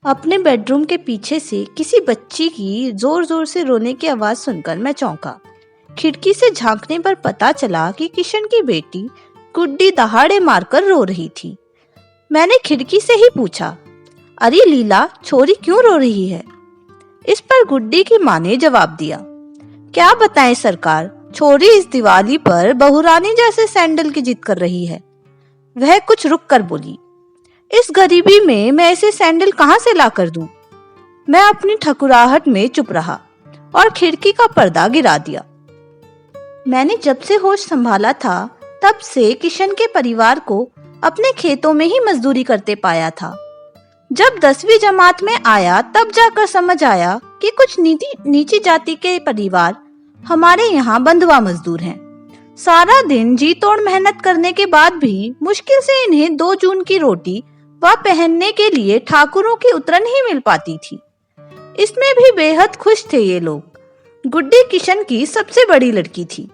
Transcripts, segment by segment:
अपने बेडरूम के पीछे से किसी बच्ची की जोर जोर से रोने की आवाज सुनकर मैं चौंका। खिड़की से झांकने पर पता चला कि किशन की बेटी गुड्डी दहाड़े मारकर रो रही थी। मैंने खिड़की से ही पूछा, अरे लीला, छोरी क्यों रो रही है? इस पर गुड्डी की माँ ने जवाब दिया, क्या बताएं सरकार, छोरी इस दिवाली पर बहुरानी जैसे सैंडल की जिद कर रही है। वह कुछ रुक कर बोली, इस गरीबी में मैं ऐसे सैंडल कहां से ला कर दूं? मैं अपनी ठकुराहट में चुप रहा और खिड़की का पर्दा गिरा दिया। मैंने जब से होश संभाला था तब से किशन के परिवार को अपने खेतों में ही मजदूरी करते पाया था। जब 10वीं जमात में आया तब जाकर समझ आया कि कुछ नीची जाति के परिवार हमारे यहाँ बंधुआ मजदूर हैं। सारा दिन जी तोड़ मेहनत करने के बाद भी मुश्किल से इन्हें 2 जून की रोटी व पहनने के लिए ठाकुरों की उतरन ही मिल पाती थी। इसमें भी बेहद खुश थे ये लोग। गुड्डी किशन की सबसे बड़ी लड़की थी।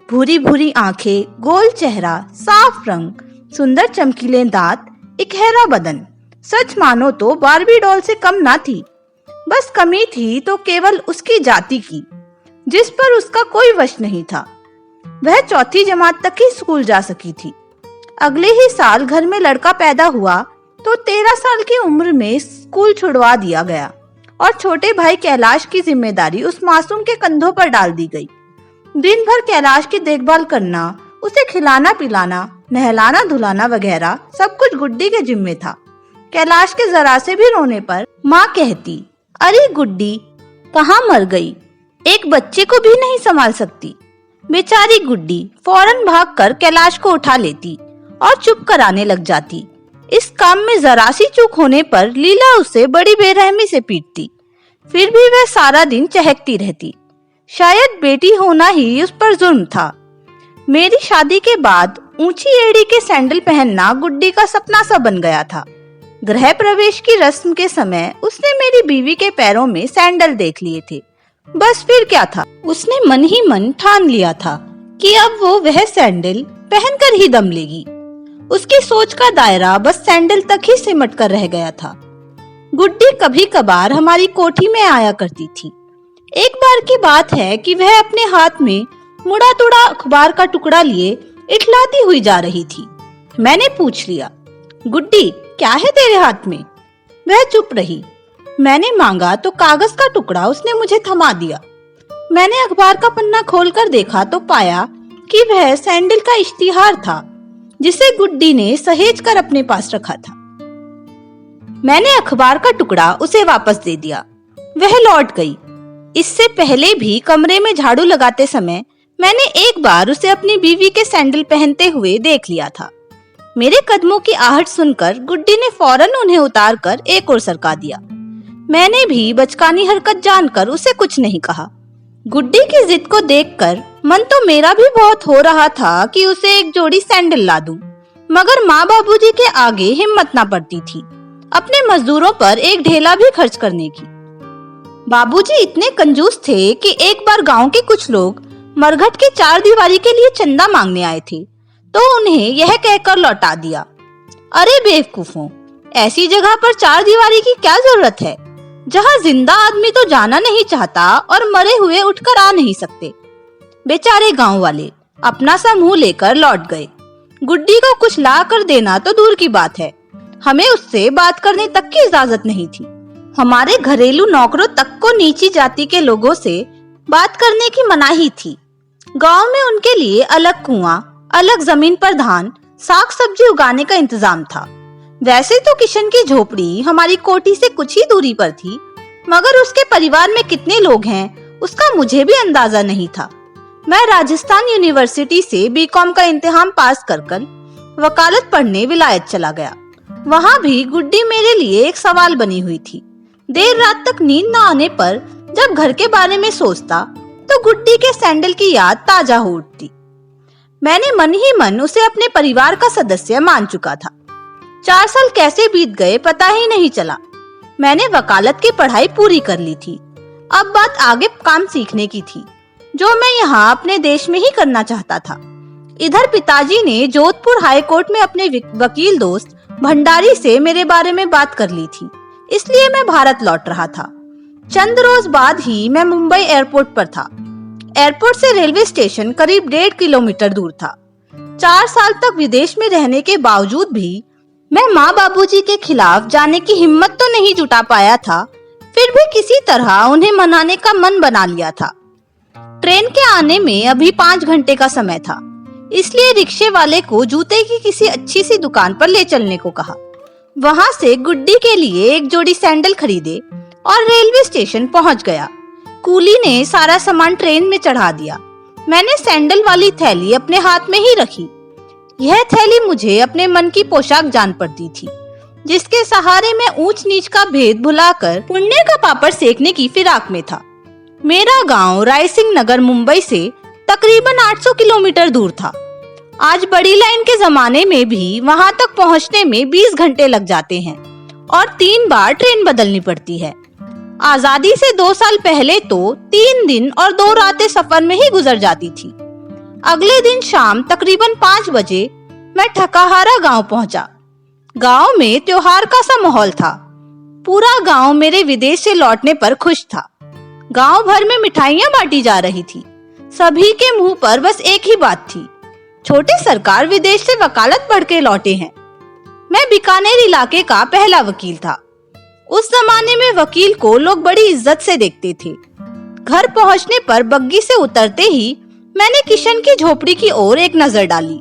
भूरी भूरी आंखें, गोल चेहरा, साफ रंग, सुंदर चमकीले दांत, इकहरा बदन। सच मानो तो बार्बी डॉल से कम ना थी। बस कमी थी तो केवल उसकी जाति की, जिस पर उसका कोई वश नहीं था। वह 4वीं जमात तक ही स्कूल जा सकी थी। अगले ही साल घर में लड़का पैदा हुआ तो 13 साल की उम्र में स्कूल छुड़वा दिया गया और छोटे भाई कैलाश की जिम्मेदारी उस मासूम के कंधों पर डाल दी गई। दिन भर कैलाश की देखभाल करना, उसे खिलाना पिलाना, नहलाना धुलाना वगैरह सब कुछ गुड्डी के जिम्मे था। कैलाश के जरा से भी रोने पर माँ कहती, अरे गुड्डी कहाँ मर गई, एक बच्चे को भी नहीं संभाल सकती। बेचारी गुड्डी फौरन भागकर कैलाश को उठा लेती और चुप कराने लग जाती। इस काम में जरा सी चूक होने पर लीला उसे बड़ी बेरहमी से पीटती। फिर भी वह सारा दिन चहकती रहती। शायद बेटी होना ही उस पर जुर्म था। मेरी शादी के बाद ऊंची एड़ी के सैंडल पहनना गुड्डी का सपना सा बन गया था। गृह प्रवेश की रस्म के समय उसने मेरी बीवी के पैरों में सैंडल देख लिए थे। बस फिर क्या था, उसने मन ही मन ठान लिया था कि अब वो वह सैंडल पहनकर ही दम लेगी। उसकी सोच का दायरा बस सैंडल तक ही सिमट कर रह गया था। गुड्डी कभी कभार हमारी कोठी में आया करती थी। एक बार की बात है कि वह अपने हाथ में मुड़ा तुड़ा अखबार का टुकड़ा लिए इठलाती हुई जा रही थी। मैंने पूछ लिया, गुड्डी क्या है तेरे हाथ में? वह चुप रही। मैंने मांगा तो कागज का टुकड़ा उसने मुझे थमा दिया। मैंने अखबार का पन्ना खोलकर देखा तो पाया कि वह सैंडल का इश्तिहार था जिसे गुड्डी ने सहेज कर अपने पास रखा था। मैंने अखबार का टुकड़ा उसे वापस दे दिया। वह लौट गई। इससे पहले भी कमरे में झाड़ू लगाते समय मैंने एक बार उसे अपनी बीवी के सैंडल पहनते हुए देख लिया था। मेरे कदमों की आहट सुनकर गुड्डी ने फौरन उन्हें उतार कर एक ओर सरका दिया। मैंने भी बचकानी हरकत जानकर उसे कुछ नहीं कहा। गुड्डी की जिद को देखकर मन तो मेरा भी बहुत हो रहा था कि उसे एक जोड़ी सैंडल ला दूं, मगर माँ बाबूजी के आगे हिम्मत ना पड़ती थी अपने मजदूरों पर एक ढेला भी खर्च करने की। बाबूजी इतने कंजूस थे कि एक बार गांव के कुछ लोग मरघट की 4 दीवारी के लिए चंदा मांगने आए थे तो उन्हें यह कहकर लौटा दिया, अरे बेवकूफों, ऐसी जगह पर 4 दीवारी की क्या जरूरत है जहाँ जिंदा आदमी तो जाना नहीं चाहता और मरे हुए उठकर आ नहीं सकते। बेचारे गांव वाले अपना सा मुंह लेकर लौट गए। गुड्डी को कुछ ला कर देना तो दूर की बात है, हमें उससे बात करने तक की इजाजत नहीं थी। हमारे घरेलू नौकरों तक को नीची जाति के लोगों से बात करने की मनाही थी। गांव में उनके लिए अलग कुआं, अलग जमीन पर धान, साग सब्जी उगाने का इंतजाम था। वैसे तो किशन की झोपड़ी हमारी कोठी से कुछ ही दूरी पर थी, मगर उसके परिवार में कितने लोग हैं उसका मुझे भी अंदाजा नहीं था। मैं राजस्थान यूनिवर्सिटी से बीकॉम का इम्तिहान पास कर वकालत पढ़ने विलायत चला गया। वहाँ भी गुड्डी मेरे लिए एक सवाल बनी हुई थी। देर रात तक नींद न आने पर जब घर के बारे में सोचता तो गुड्डी के सैंडल की याद ताजा हो उठती। मैंने मन ही मन उसे अपने परिवार का सदस्य मान चुका था। 4 साल कैसे बीत गए पता ही नहीं चला। मैंने वकालत की पढ़ाई पूरी कर ली थी। अब बात आगे काम सीखने की थी, जो मैं यहाँ अपने देश में ही करना चाहता था। इधर पिताजी ने जोधपुर हाई कोर्ट में अपने वकील दोस्त भंडारी से मेरे बारे में बात कर ली थी इसलिए मैं भारत लौट रहा था। चंद रोज बाद ही मैं मुंबई एयरपोर्ट पर था। एयरपोर्ट से रेलवे स्टेशन करीब 1.5 किलोमीटर दूर था। 4 साल तक विदेश में रहने के बावजूद भी मैं माँ बाबूजी के खिलाफ जाने की हिम्मत तो नहीं जुटा पाया था, फिर भी किसी तरह उन्हें मनाने का मन बना लिया था। ट्रेन के आने में अभी 5 घंटे का समय था, इसलिए रिक्शे वाले को जूते की किसी अच्छी सी दुकान पर ले चलने को कहा। वहां से गुड्डी के लिए एक जोड़ी सैंडल खरीदे और रेलवे स्टेशन पहुंच गया। कूली ने सारा सामान ट्रेन में चढ़ा दिया। मैंने सैंडल वाली थैली अपने हाथ में ही रखी। यह थैली मुझे अपने मन की पोशाक जान पड़ती थी, जिसके सहारे मैं ऊंच नीच का भेद भुलाकर पुण्य का पापड़ सेकने की फिराक में था। मेरा गांव रायसिंह नगर मुंबई से तकरीबन 800 किलोमीटर दूर था। आज बड़ी लाइन के जमाने में भी वहां तक पहुंचने में 20 घंटे लग जाते हैं और 3 बार ट्रेन बदलनी पड़ती है। आजादी से 2 साल पहले तो 3 दिन और 2 रातें सफर में ही गुजर जाती थी। अगले दिन शाम तकरीबन 5 बजे मैं ठकाहारा गांव पहुंचा। गांव में त्योहार का सा माहौल था। पूरा गांव मेरे विदेश से लौटने पर खुश था। गांव भर में मिठाइयां बांटी जा रही थी। सभी के मुंह पर बस एक ही बात थी, छोटे सरकार विदेश से वकालत पढ़ के लौटे हैं। मैं बीकानेर इलाके का पहला वकील था। उस जमाने में वकील को लोग बड़ी इज्जत से देखते थे। घर पहुंचने पर बग्गी से उतरते ही मैंने किशन की झोपड़ी की ओर एक नजर डाली,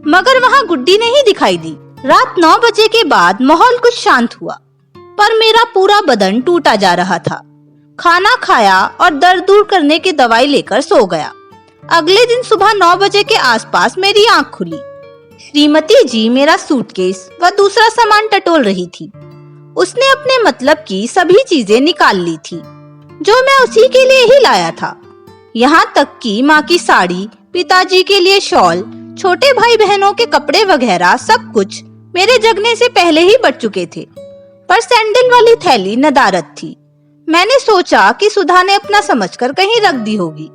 मगर वहां गुड्डी नहीं दिखाई दी। रात 9 बजे के बाद माहौल कुछ शांत हुआ, पर मेरा पूरा बदन टूटा जा रहा था। खाना खाया और दर्द दूर करने की दवाई लेकर सो गया। अगले दिन सुबह 9 बजे के आसपास मेरी आंख खुली। श्रीमती जी मेरा सूटकेस व दूसरा सामान टटोल रही थी। उसने अपने मतलब की सभी चीजें निकाल ली थी, जो मैं उसी के लिए ही लाया था। यहाँ तक कि माँ की साड़ी, पिताजी के लिए शॉल, छोटे भाई बहनों के कपड़े वगैरह सब कुछ मेरे जगने से पहले ही बढ़ चुके थे। पर सैंडल वाली थैली नदारद थी। मैंने सोचा कि सुधा ने अपना समझकर कहीं रख दी होगी।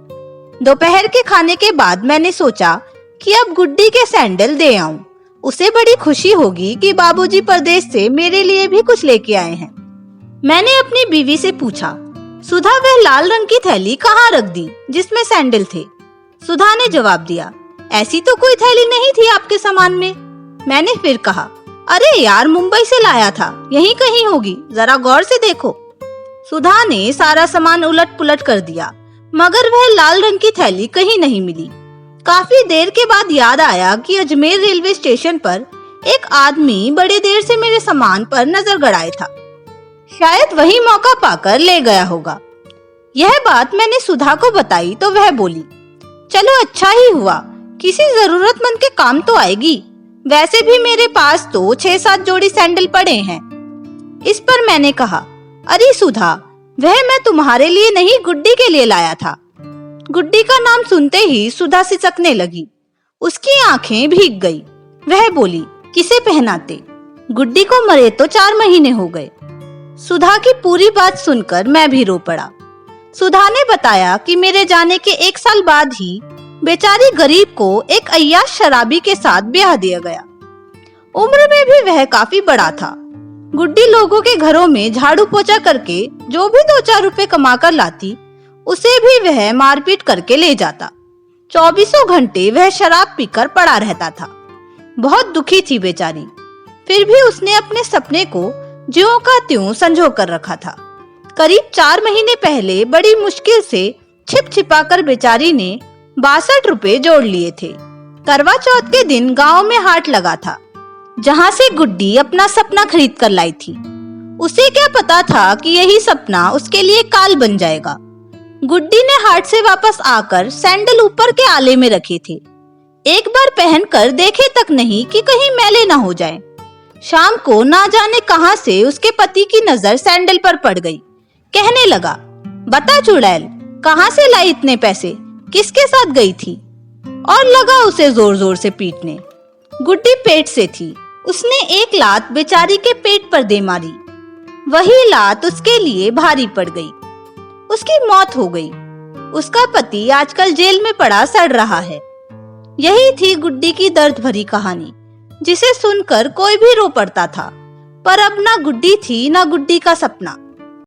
दोपहर के खाने के बाद मैंने सोचा कि अब गुड्डी के सैंडल दे आऊं। उसे बड़ी खुशी होगी कि बाबूजी परदेश से मेरे लिए भी कुछ लेके आए हैं। मैंने अपनी बीवी से पूछा, सुधा वह लाल रंग की थैली कहाँ रख दी जिसमें सैंडल थे? सुधा ने जवाब दिया, ऐसी तो कोई थैली नहीं थी आपके सामान में। मैंने फिर कहा, अरे यार मुंबई से लाया था, यहीं कहीं होगी, जरा गौर से देखो। सुधा ने सारा सामान उलट पुलट कर दिया, मगर वह लाल रंग की थैली कहीं नहीं मिली। काफी देर के बाद याद आया कि अजमेर रेलवे स्टेशन पर एक आदमी बड़े देर से मेरे सामान पर नजर गड़ाए था। शायद वही मौका पाकर ले गया होगा। यह बात मैंने सुधा को बताई तो वह बोली, चलो अच्छा ही हुआ, किसी जरूरतमंद के काम तो आएगी। वैसे भी मेरे पास तो 6-7 जोड़ी सैंडल पड़े हैं। इस पर मैंने कहा, अरे सुधा, वह मैं तुम्हारे लिए नहीं गुड्डी के लिए लाया था। गुड्डी का नाम सुनते ही सुधा सिसकने लगी। उसकी आंखें भीग गई। वह बोली, किसे पहनाते? गुड्डी को मरे तो 4 महीने हो गए। सुधा की पूरी बात सुनकर मैं भी रो पड़ा। सुधा ने बताया कि मेरे जाने के 1 साल बाद ही बेचारी गरीब को एक अय्याश शराबी के साथ ब्याह दिया गया। उम्र में भी वह काफी बड़ा था। गुड्डी लोगों के घरों में झाड़ू पोछा करके जो भी 2-4 रुपए कमा कर लाती, उसे भी वह मारपीट करके ले जाता। 24 घंटे वह शराब पीकर पड़ा रहता था। बहुत दुखी थी बेचारी। फिर भी उसने अपने सपने को ज्यों का त्यों संजो कर रखा था। करीब 4 महीने पहले बड़ी मुश्किल से छिप छिपा कर बेचारी ने 62 रुपए जोड़ लिए थे। करवा चौथ के दिन गांव में हाट लगा था, जहां से गुड्डी अपना सपना खरीद कर लाई थी। उसे क्या पता था कि यही सपना उसके लिए काल बन जाएगा। गुड्डी ने हाट से वापस आकर सैंडल ऊपर के आले में रखे थे। एक बार पहनकर देखे तक नहीं कि कहीं मैले ना हो जाए। शाम को ना जाने कहां से उसके पति की नजर सैंडल पर पड़ गई। कहने लगा, बता चुड़ैल, कहां से लाई इतने पैसे, किसके साथ गई थी? और लगा उसे जोर जोर से पीटने। गुड्डी पेट से थी। उसने एक लात बेचारी के पेट पर दे मारी। वही लात उसके लिए भारी पड़ गई। उसकी मौत हो गई। उसका पति आजकल जेल में पड़ा सड़ रहा है। यही थी गुड्डी की दर्द भरी कहानी, जिसे सुनकर कोई भी रो पड़ता था। पर अब ना गुड्डी थी ना गुड्डी का सपना।